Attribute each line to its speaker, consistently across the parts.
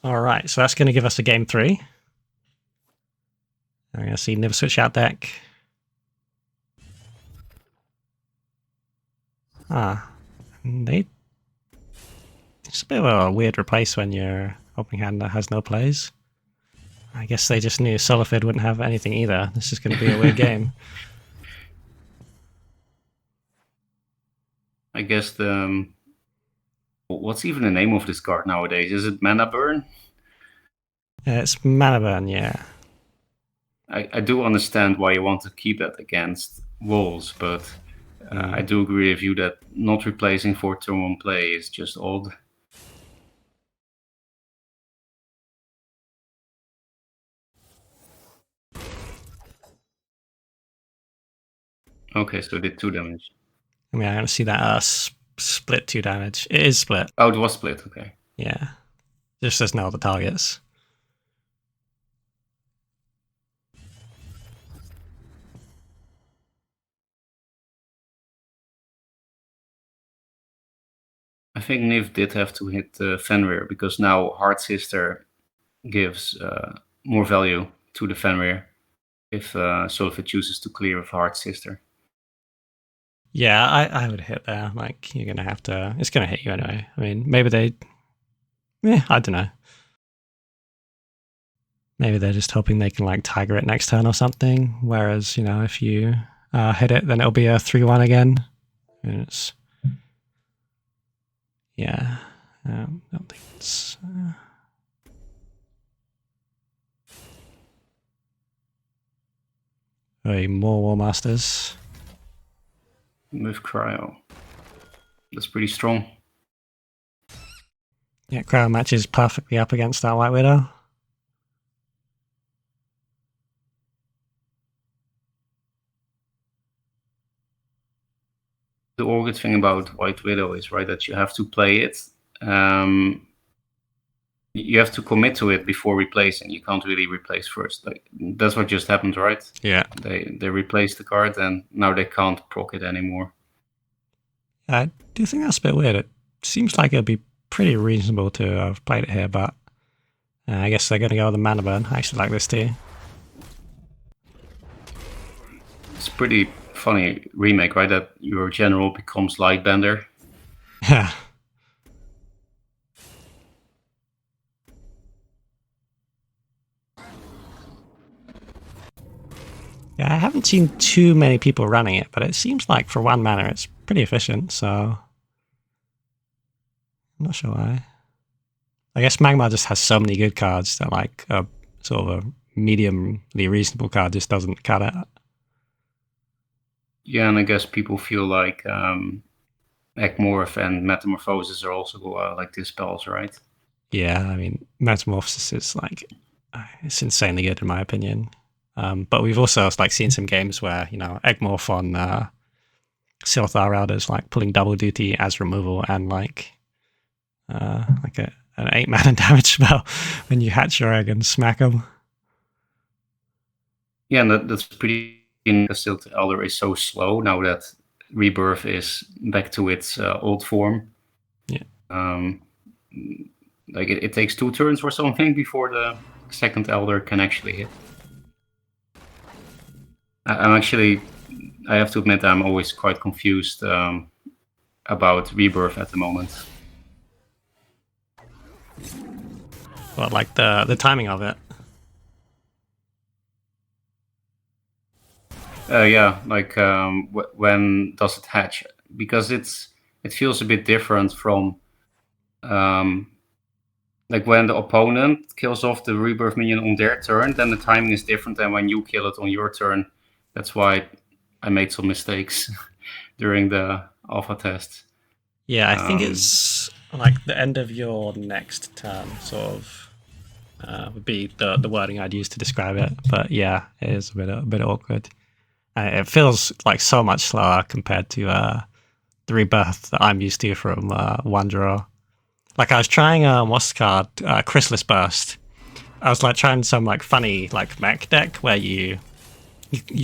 Speaker 1: All right, so that's going to give us a game 3. I'm going to see Niv switch out deck. It's a bit of a weird replace when your opening hand has no plays. I guess they just knew Solafid wouldn't have anything either. This is going to be a weird game.
Speaker 2: I guess the... what's even the name of this card nowadays? Is it Mana Burn?
Speaker 1: It's Mana Burn, yeah.
Speaker 2: I do understand why you want to keep that against walls, but I do agree with you that not replacing for turn 1 play is just odd. Okay, so it did 2 damage.
Speaker 1: I mean, I don't see that split 2 damage. It is split.
Speaker 2: Oh, it was split, okay.
Speaker 1: Yeah. Just there's no other targets.
Speaker 2: I think Niv did have to hit Fenrir, because now Hard Sister gives more value to the Fenrir if Solafid chooses to clear with Hard Sister.
Speaker 1: Yeah, I would hit there. Like, you're going to have to... It's going to hit you anyway. I mean, maybe they... I don't know. Maybe they're just hoping they can, like, Tiger it next turn or something. Whereas, you know, if you hit it, then it'll be a 3-1 again. And it's... Yeah. I don't think it's... more War Masters.
Speaker 2: With Cryo. That's pretty strong.
Speaker 1: Yeah, Cryo matches perfectly up against that White Widow.
Speaker 2: The all good thing about White Widow is, right, that you have to play it. You have to commit to it before replacing. You can't really replace first. Like, that's what just happened, right?
Speaker 1: Yeah.
Speaker 2: They replaced the card and now they can't proc it anymore.
Speaker 1: I do think that's a bit weird. It seems like it'd be pretty reasonable to have played it here, but I guess they're going to go with the Mana Burn. I actually like this too.
Speaker 2: It's pretty funny remake, right? That your general becomes Lightbender.
Speaker 1: Yeah. Yeah, I haven't seen too many people running it, but it seems like for 1 mana it's pretty efficient, so I'm not sure why. I guess Magmar just has so many good cards that, like, a sort of a mediumly reasonable card just doesn't cut it.
Speaker 2: Yeah, and I guess people feel like Ekmorph and Metamorphosis are also like Dispels, right?
Speaker 1: Yeah, I mean, Metamorphosis is, like, it's insanely good in my opinion. But we've also, like, seen some games where, you know, Egmorph on Silthar Elders, like, pulling double duty as removal and, like an 8 mana damage spell when you hatch your egg and smack them.
Speaker 2: Yeah, and that's pretty... because Silthar Elder is so slow now that Rebirth is back to its old form.
Speaker 1: Yeah.
Speaker 2: Like, it takes 2 turns or something before the second Elder can actually hit. I have to admit, I'm always quite confused about Rebirth at the moment.
Speaker 1: Well, like the timing of it.
Speaker 2: Yeah, like when does it hatch? Because it feels a bit different from like when the opponent kills off the Rebirth minion on their turn, then the timing is different than when you kill it on your turn. That's why I made some mistakes during the alpha test.
Speaker 1: Yeah, I think it's like the end of your next turn, sort of, would be the wording I'd use to describe it. But yeah, it is a bit awkward. It feels like so much slower compared to the Rebirth that I'm used to from Wanderer. Like, I was trying what's the card, Chrysalis Burst. I was like trying some like funny like mech deck where you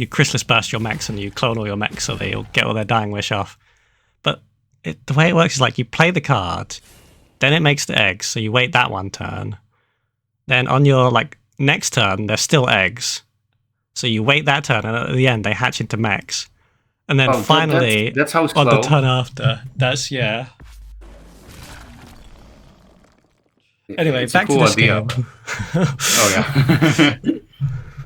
Speaker 1: Chrysalis Burst your mechs and you clone all your mechs so they'll get all their Dying Wish off. But the way it works is like you play the card, then it makes the eggs, so you wait that 1 turn, then on your next turn, they're still eggs. So you wait that turn, and at the end they hatch into mechs. And then finally,
Speaker 2: that's how it's
Speaker 1: on
Speaker 2: slow.
Speaker 1: the turn after, Anyway,
Speaker 2: it's
Speaker 1: back
Speaker 2: a cool
Speaker 1: to this
Speaker 2: idea.
Speaker 1: game.
Speaker 2: Oh yeah.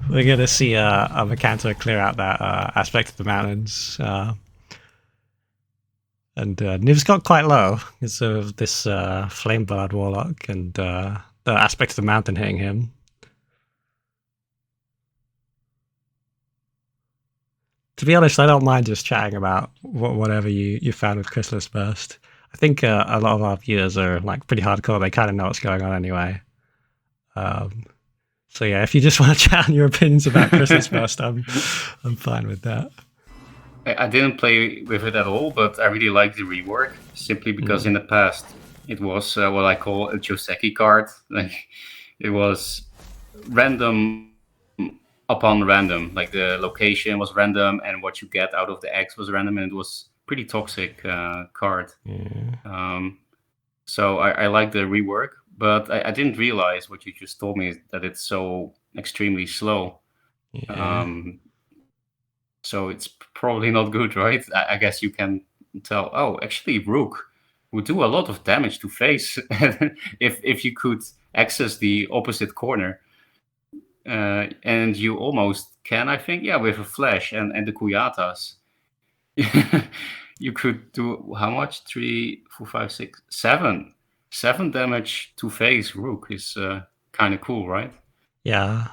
Speaker 1: We're gonna see a Mercantor clear out that aspect of the mountains, and Niv's got quite low because of this Flame Bard Warlock and the aspect of the mountain hitting him. To be honest, I don't mind just chatting about whatever you found with Chrysalis Burst. I think a lot of our viewers are pretty hardcore. They kind of know what's going on anyway. So yeah, if you just want to chat on your opinions about Chrysalis Burst, I'm fine with that.
Speaker 2: I didn't play with it at all, but I really like the rework simply because in the past it was what I call a Joseki card. It was random upon random. The location was random, and what you get out of the eggs was random, and it was pretty toxic card.
Speaker 1: Yeah.
Speaker 2: So I like the rework, but I didn't realize what you just told me, that it's so extremely slow.
Speaker 1: Yeah.
Speaker 2: So it's probably not good, right? I guess you can tell, oh, actually Rook would do a lot of damage to face if you could access the opposite corner. And you almost can, I think, with a flash and the Kuyatas. You could do how much? 3, 4, 5, 6, 7. 7 damage to face Rook is kind of cool, right?
Speaker 1: Yeah,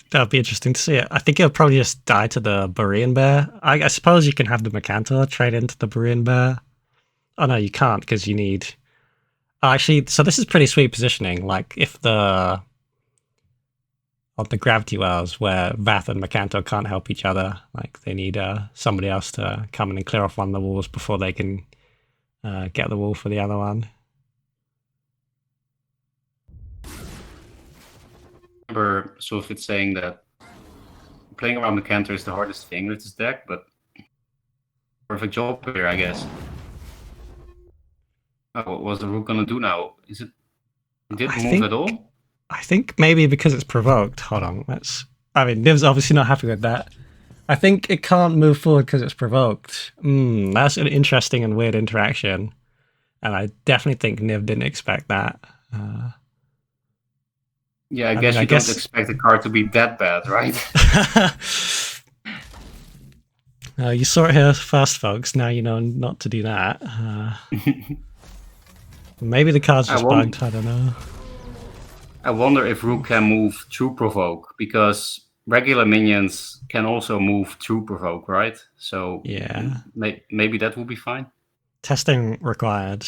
Speaker 1: that'd be interesting to see it. I think it'll probably just die to the Berean Bear. I suppose you can have the Mercantor trade into the Berean Bear. Oh no, you can't because you need... actually, so this is pretty sweet positioning. If on the Gravity Wells where Vath and Mercantor can't help each other, they need somebody else to come in and clear off one of the walls before they can get the wall for the other one.
Speaker 2: I remember Solafid saying that playing around Mercantor is the hardest thing with this deck, but perfect job here, I guess. What was the Rook gonna do now? Is it? Did it move at all?
Speaker 1: I think maybe because it's provoked. Hold on, Niv's obviously not happy with that. I think it can't move forward because it's provoked. That's an interesting and weird interaction, and I definitely think Niv didn't expect that.
Speaker 2: Yeah, I guess you don't expect the card to be that bad, right?
Speaker 1: You saw it here first, folks. Now you know not to do that. Maybe the card's just bugged. I don't know.
Speaker 2: I wonder if Rook can move through provoke, because regular minions can also move through provoke, right? So
Speaker 1: yeah,
Speaker 2: maybe that will be fine.
Speaker 1: Testing required.